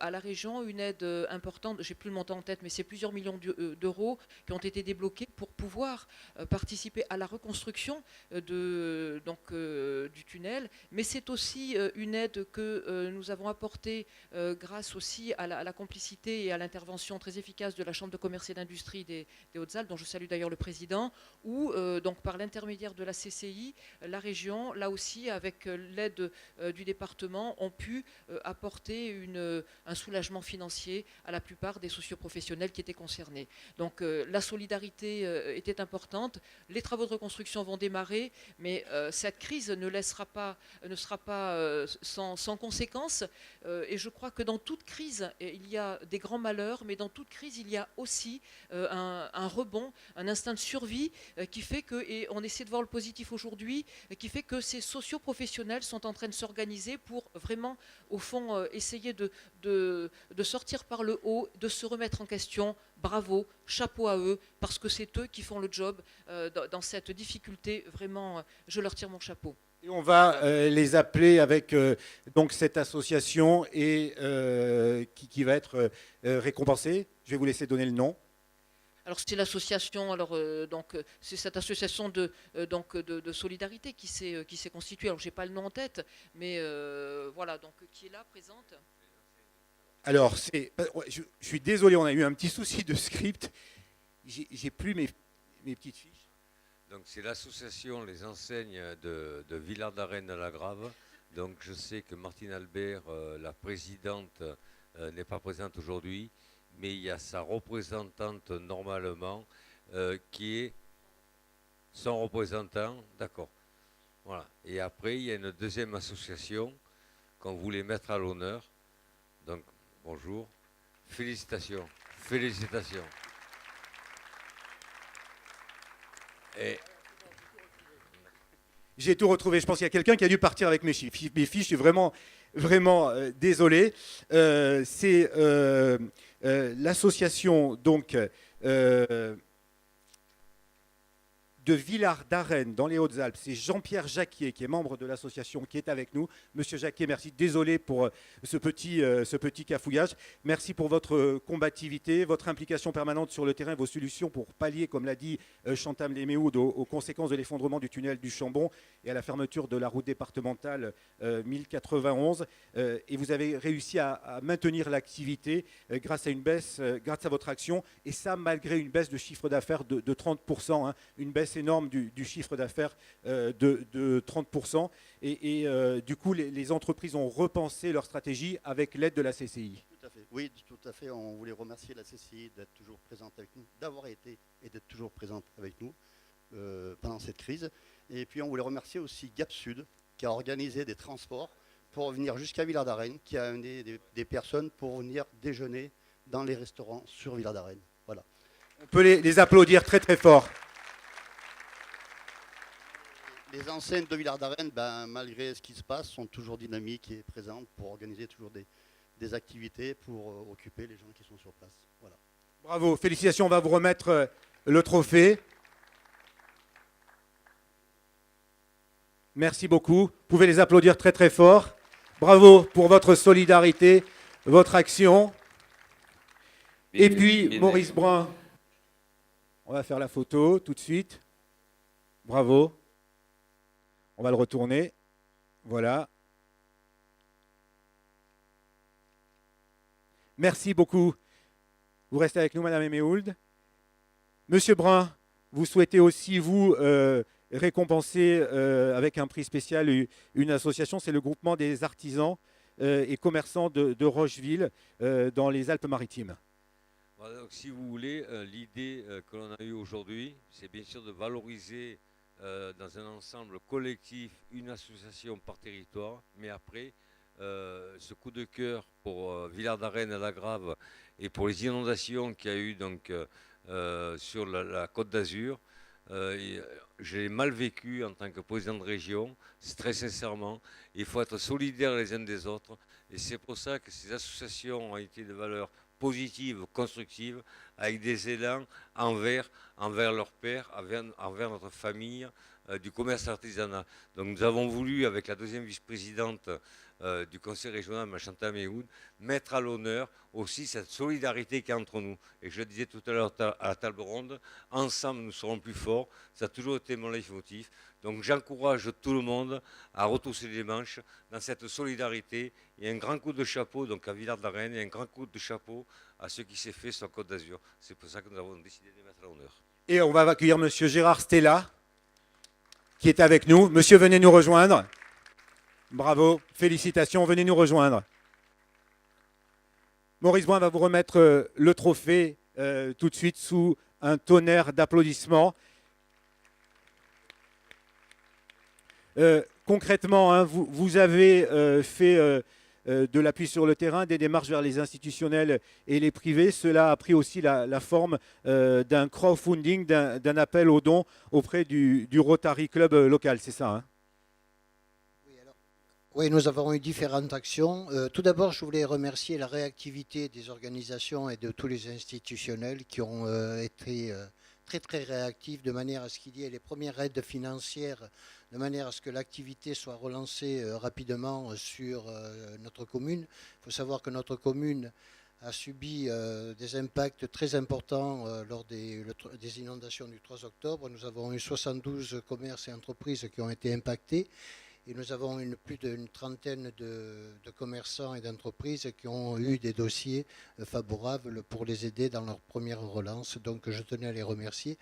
à la région une aide importante, je n'ai plus le montant en tête, mais c'est plusieurs millions d'euros qui ont été débloqués pour pouvoir participer à la reconstruction du tunnel. Mais c'est aussi une aide que nous avons apportée grâce aussi à la complicité et à l'intervention très efficace de la Chambre de commerce et d'industrie des Hautes-Alpes, dont je salue d'ailleurs le président, où donc par l'intermédiaire de la CCI, la région, là aussi avec l'aide du département, ont pu apporter un soulagement financier à la plupart des socioprofessionnels qui étaient concernés. Donc la solidarité était importante. Les travaux de reconstruction vont démarrer, mais cette crise ne sera pas sans conséquences. Et je crois que dans toute crise, il y a des grands malheurs, mais dans toute crise, il y a aussi un rebond, un instinct de survie qui fait que, et on essaie de voir le positif aujourd'hui, qui fait que ces socioprofessionnels sont en train de s'organiser pour vraiment, au fond, essayer de sortir par le haut, de se remettre en question. Bravo, chapeau à eux, parce que c'est eux qui font le job dans cette difficulté. Vraiment, je leur tire mon chapeau. Et on va les appeler avec donc cette association et qui va être récompensée. Je vais vous laisser donner le nom. Alors c'est l'association, c'est cette association de solidarité qui s'est constituée. Alors j'ai pas le nom en tête, mais voilà, donc qui est là présente. Alors, je suis désolé, on a eu un petit souci de script. J'ai plus mes petites fiches. Donc c'est l'association Les Enseignes de Villard-d'Arène-la-Grave. Donc je sais que Martine Albert, la présidente, n'est pas présente aujourd'hui, mais il y a sa représentante normalement qui est son représentant, d'accord. Voilà. Et après, il y a une deuxième association qu'on voulait mettre à l'honneur. Donc, bonjour. Félicitations. Félicitations. Et j'ai tout retrouvé. Je pense qu'il y a quelqu'un qui a dû partir avec mes fiches. Mes fiches, je suis vraiment désolé. C'est l'association donc de Villard-d'Arène dans les Hautes-Alpes. C'est Jean-Pierre Jacquier qui est membre de l'association qui est avec nous. Monsieur Jacquier, merci. Désolé pour ce petit cafouillage. Merci pour votre combativité, votre implication permanente sur le terrain, vos solutions pour pallier, comme l'a dit Chantal Léméhoud, aux conséquences de l'effondrement du tunnel du Chambon et à la fermeture de la route départementale 1091. Et vous avez réussi à maintenir l'activité grâce à votre action. Et ça, malgré une baisse de chiffre d'affaires de 30%, hein, une baisse énorme du chiffre d'affaires de 30%. Et du coup, les entreprises ont repensé leur stratégie avec l'aide de la CCI. Tout à fait. Oui, tout à fait. On voulait remercier la CCI d'être toujours présente avec nous, d'avoir été et d'être toujours présente avec nous pendant cette crise. Et puis, on voulait remercier aussi Gap Sud, qui a organisé des transports pour venir jusqu'à Villard-d'Arène, qui a amené des personnes pour venir déjeuner dans les restaurants sur Villard-d'Arène. Voilà. On peut les applaudir très très fort. Les enseignes de Villard-d'Arène, malgré ce qui se passe, sont toujours dynamiques et présentes pour organiser toujours des activités pour occuper les gens qui sont sur place. Voilà. Bravo, félicitations, on va vous remettre le trophée. Merci beaucoup. Vous pouvez les applaudir très très fort. Bravo pour votre solidarité, votre action. Et puis, Maurice Brun, on va faire la photo tout de suite. Bravo. On va le retourner. Voilà. Merci beaucoup. Vous restez avec nous, Madame Méhould. Monsieur Brun, vous souhaitez aussi, vous, récompenser avec un prix spécial une association, c'est le groupement des artisans et commerçants de Rocheville dans les Alpes-Maritimes. Voilà, donc, si vous voulez, l'idée que l'on a eue aujourd'hui, c'est bien sûr de valoriser dans un ensemble collectif une association par territoire, mais après, ce coup de cœur pour Villard-d'Arène à la Grave et pour les inondations qu'il y a eu donc, sur la Côte d'Azur, j'ai mal vécu en tant que président de région, très sincèrement. Il faut être solidaires les uns des autres, et c'est pour ça que ces associations ont été de valeur positive, constructive, avec des élans envers leurs pairs, envers notre famille du commerce artisanal. Donc nous avons voulu, avec la deuxième vice-présidente du conseil régional, Chantal Méhoud, mettre à l'honneur aussi cette solidarité qu'il y a entre nous. Et je le disais tout à l'heure à la table ronde, ensemble nous serons plus forts, ça a toujours été mon leitmotiv. Donc j'encourage tout le monde à retrousser les manches dans cette solidarité. Il y a un grand coup de chapeau donc à Villard-d'Arène et un grand coup de chapeau à ce qui s'est fait sur la Côte d'Azur. C'est pour ça que nous avons décidé de mettre à l'honneur. Et on va accueillir Monsieur Gérard Stella, qui est avec nous. Monsieur, venez nous rejoindre. Bravo, félicitations, venez nous rejoindre. Maurice Brun va vous remettre le trophée tout de suite sous un tonnerre d'applaudissements. Concrètement, hein, vous avez fait de l'appui sur le terrain, des démarches vers les institutionnels et les privés. Cela a pris aussi la forme d'un crowdfunding, d'un appel aux dons auprès du Rotary Club local, c'est ça, hein? Oui, nous avons eu différentes actions. Tout d'abord, je voulais remercier la réactivité des organisations et de tous les institutionnels qui ont été très très réactifs de manière à ce qu'il y ait les premières aides financières, de manière à ce que l'activité soit relancée rapidement sur notre commune. Il faut savoir que notre commune a subi des impacts très importants lors des inondations du 3 octobre. Nous avons eu 72 commerces et entreprises qui ont été impactés. et nous avons plus d'une trentaine de commerçants et d'entreprises qui ont eu des dossiers favorables pour les aider dans leur première relance. Donc je tenais à les remercier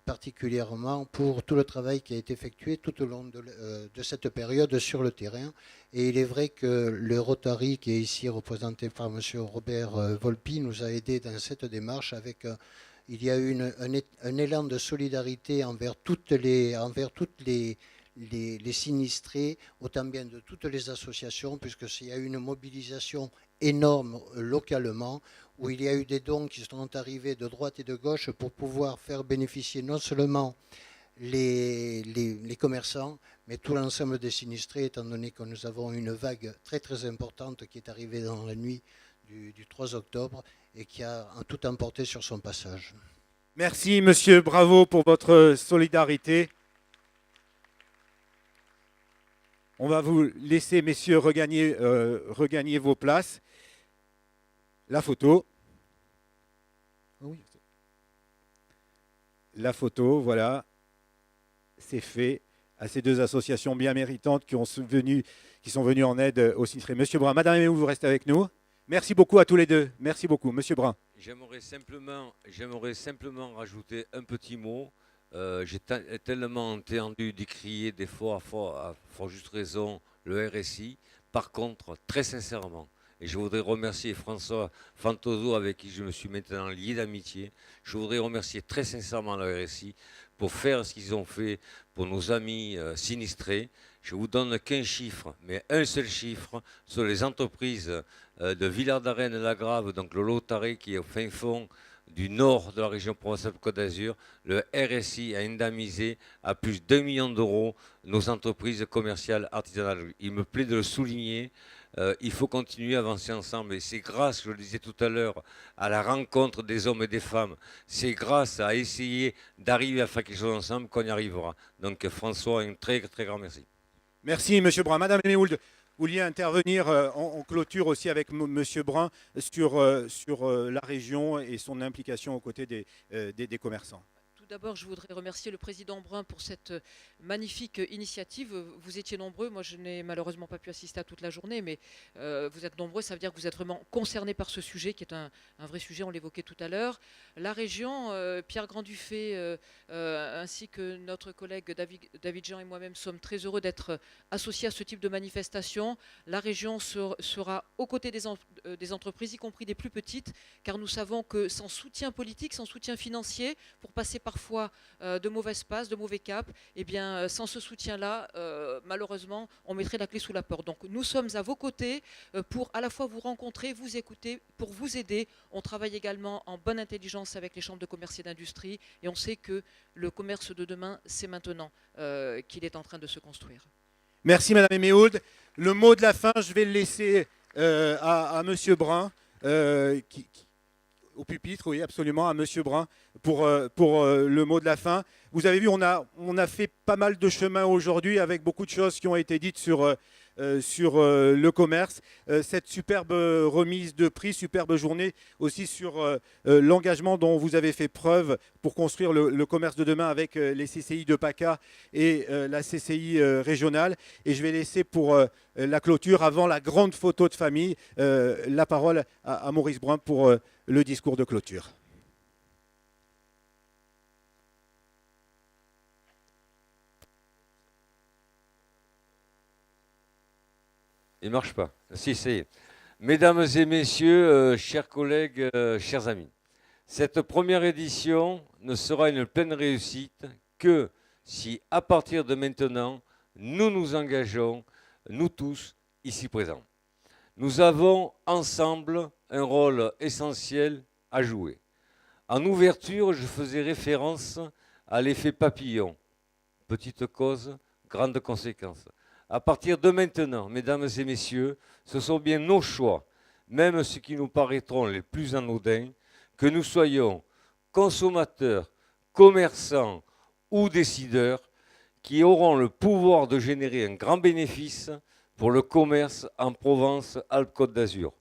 particulièrement pour tout le travail qui a été effectué tout au long de cette période sur le terrain. Et il est vrai que le Rotary, qui est ici représenté par M. Robert Volpi, nous a aidés dans cette démarche avec... il y a eu un élan de solidarité envers toutes les sinistrés, autant bien de toutes les associations, puisqu'il y a eu une mobilisation énorme localement, où il y a eu des dons qui sont arrivés de droite et de gauche pour pouvoir faire bénéficier non seulement les commerçants, mais tout l'ensemble des sinistrés, étant donné que nous avons une vague très très importante qui est arrivée dans la nuit du 3 octobre et qui a tout emporté sur son passage. Merci monsieur, bravo pour votre solidarité. On va vous laisser, messieurs, regagner vos places. La photo. Oui. La photo, voilà. C'est fait à ces deux associations bien méritantes qui sont venues en aide aux sinistrés. Monsieur Brun, Madame Aimé, vous restez avec nous. Merci beaucoup à tous les deux. Merci beaucoup. Monsieur Brun. J'aimerais simplement rajouter un petit mot. J'ai tellement entendu décrier des fois à fort juste raison le RSI. Par contre, très sincèrement, et je voudrais remercier François Fantoso avec qui je me suis maintenant lié d'amitié, je voudrais remercier très sincèrement le RSI pour faire ce qu'ils ont fait pour nos amis sinistrés. Je vous donne qu'un chiffre, mais un seul chiffre, sur les entreprises de Villard-d'Arène-la-Grave, donc le Lotaré qui est au fin fond du nord de la région Provence-Côte d'Azur, le RSI a indemnisé à plus d'1 million d'euros nos entreprises commerciales artisanales. Il me plaît de le souligner. Il faut continuer à avancer ensemble. Et c'est grâce, je le disais tout à l'heure, à la rencontre des hommes et des femmes. C'est grâce à essayer d'arriver à faire quelque chose ensemble qu'on y arrivera. Donc François, un très très grand merci. Merci M. Brun. Madame Méhould, vous vouliez intervenir en clôture aussi avec M. Brun sur la région et son implication aux côtés des commerçants. Tout d'abord, je voudrais remercier le président Brun pour cette magnifique initiative. Vous étiez nombreux, moi je n'ai malheureusement pas pu assister à toute la journée, mais vous êtes nombreux, ça veut dire que vous êtes vraiment concernés par ce sujet qui est un vrai sujet, on l'évoquait tout à l'heure. La région, Pierre Grand-Dufay, ainsi que notre collègue David Jean et moi-même sommes très heureux d'être associés à ce type de manifestation. La région sera aux côtés des entreprises, y compris des plus petites, car nous savons que sans soutien politique, sans soutien financier, pour passer parfois de mauvaises passes, de mauvais caps, eh bien, sans ce soutien-là, malheureusement, on mettrait la clé sous la porte. Donc nous sommes à vos côtés pour à la fois vous rencontrer, vous écouter, pour vous aider. On travaille également en bonne intelligence avec les chambres de commerce et d'industrie et on sait que le commerce de demain, c'est maintenant qu'il est en train de se construire. Merci Madame Méhould. Le mot de la fin, je vais le laisser à Monsieur Brun, au pupitre, oui, absolument, à Monsieur Brun pour le mot de la fin. Vous avez vu, on a fait pas mal de chemin aujourd'hui avec beaucoup de choses qui ont été dites sur le commerce. Cette superbe remise de prix, superbe journée aussi sur l'engagement dont vous avez fait preuve pour construire le commerce de demain avec les CCI de PACA et la CCI régionale. Et je vais laisser pour la clôture, avant la grande photo de famille, la parole à Maurice Brun pour le discours de clôture. Il ne marche pas. Si, c'est. Mesdames et messieurs, chers collègues, chers amis, cette première édition ne sera une pleine réussite que si, à partir de maintenant, nous nous engageons, nous tous, ici présents. Nous avons ensemble un rôle essentiel à jouer. En ouverture, je faisais référence à l'effet papillon. Petite cause, grande conséquence. À partir de maintenant, mesdames et messieurs, ce sont bien nos choix, même ceux qui nous paraîtront les plus anodins, que nous soyons consommateurs, commerçants ou décideurs, qui auront le pouvoir de générer un grand bénéfice pour le commerce en Provence-Alpes-Côte d'Azur.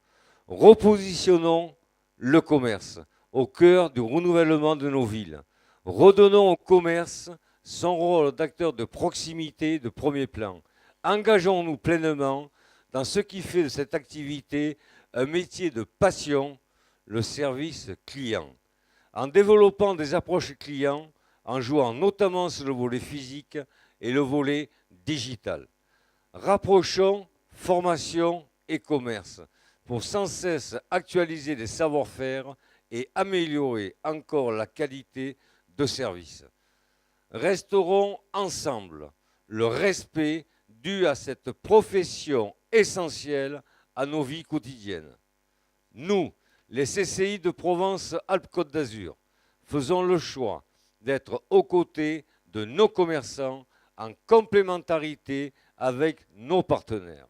Repositionnons le commerce au cœur du renouvellement de nos villes. Redonnons au commerce son rôle d'acteur de proximité de premier plan. Engageons-nous pleinement dans ce qui fait de cette activité un métier de passion, le service client, en développant des approches clients, en jouant notamment sur le volet physique et le volet digital. Rapprochons formation et commerce pour sans cesse actualiser les savoir-faire et améliorer encore la qualité de service. Restaurons ensemble le respect dû à cette profession essentielle à nos vies quotidiennes. Nous, les CCI de Provence-Alpes-Côte d'Azur, faisons le choix d'être aux côtés de nos commerçants en complémentarité avec nos partenaires.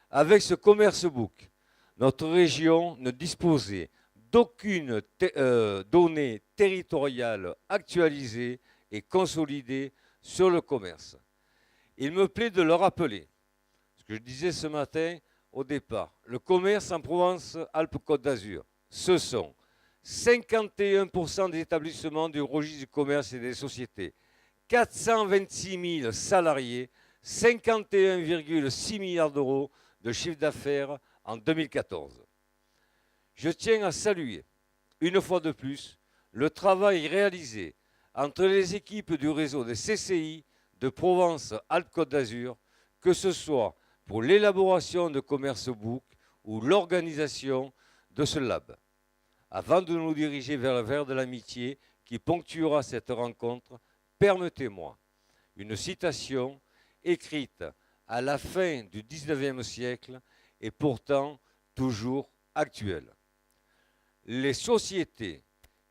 Avec ce commerce book, notre région ne disposait d'aucune donnée territoriale actualisée et consolidée sur le commerce. Il me plaît de le rappeler, ce que je disais ce matin au départ, le commerce en Provence-Alpes-Côte d'Azur, ce sont 51% des établissements du registre du commerce et des sociétés, 426 000 salariés, 51,6 milliards d'euros de chiffre d'affaires en 2014. Je tiens à saluer, une fois de plus, le travail réalisé entre les équipes du réseau des CCI de Provence-Alpes-Côte d'Azur, que ce soit pour l'élaboration de Commerce Book ou l'organisation de ce lab. Avant de nous diriger vers le verre de l'amitié qui ponctuera cette rencontre, permettez-moi une citation écrite à la fin du XIXe siècle et pourtant toujours actuelle. Les sociétés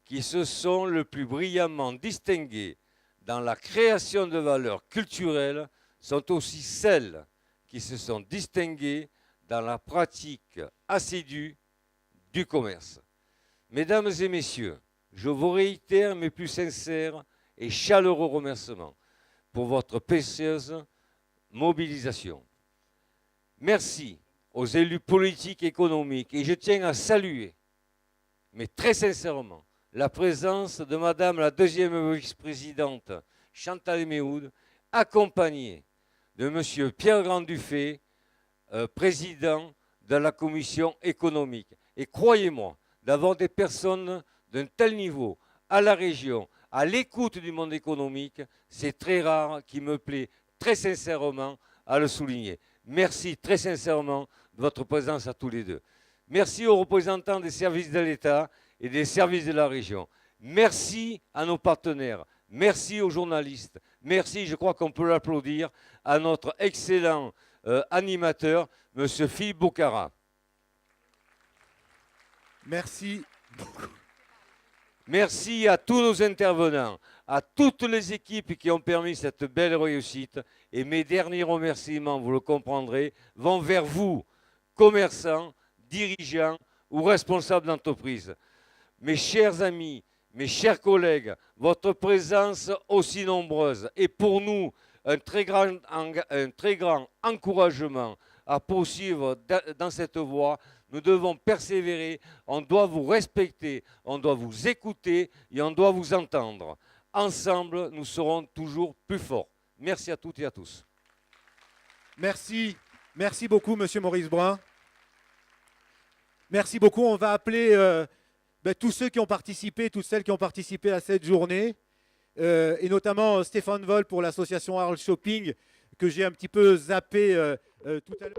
qui se sont le plus brillamment distinguées dans la création de valeurs culturelles sont aussi celles qui se sont distinguées dans la pratique assidue du commerce. Mesdames et messieurs, je vous réitère mes plus sincères et chaleureux remerciements pour votre précieuse mobilisation. Merci aux élus politiques et économiques et je tiens à saluer, mais très sincèrement, la présence de Madame la deuxième vice-présidente Chantal Méhoud, accompagnée de Monsieur Pierre Grand-Dufay, président de la commission économique. Et croyez-moi, d'avoir des personnes d'un tel niveau à la région, à l'écoute du monde économique, c'est très rare, qui me plaît très sincèrement à le souligner. Merci très sincèrement de votre présence à tous les deux. Merci aux représentants des services de l'État et des services de la région. Merci à nos partenaires. Merci aux journalistes. Merci, je crois qu'on peut l'applaudir, à notre excellent animateur, M. Philippe Boucara. Merci beaucoup. Merci à tous nos intervenants, à toutes les équipes qui ont permis cette belle réussite. Et mes derniers remerciements, vous le comprendrez, vont vers vous, commerçants, dirigeants ou responsables d'entreprise. Mes chers amis, mes chers collègues, votre présence aussi nombreuse est pour nous un très grand encouragement à poursuivre dans cette voie. Nous devons persévérer, on doit vous respecter, on doit vous écouter et on doit vous entendre. Ensemble, nous serons toujours plus forts. Merci à toutes et à tous. Merci. Merci beaucoup, Monsieur Maurice Brun. Merci beaucoup. On va appeler tous ceux qui ont participé, toutes celles qui ont participé à cette journée, et notamment Stéphane Vol pour l'association Arles Shopping, que j'ai un petit peu zappé tout à l'heure.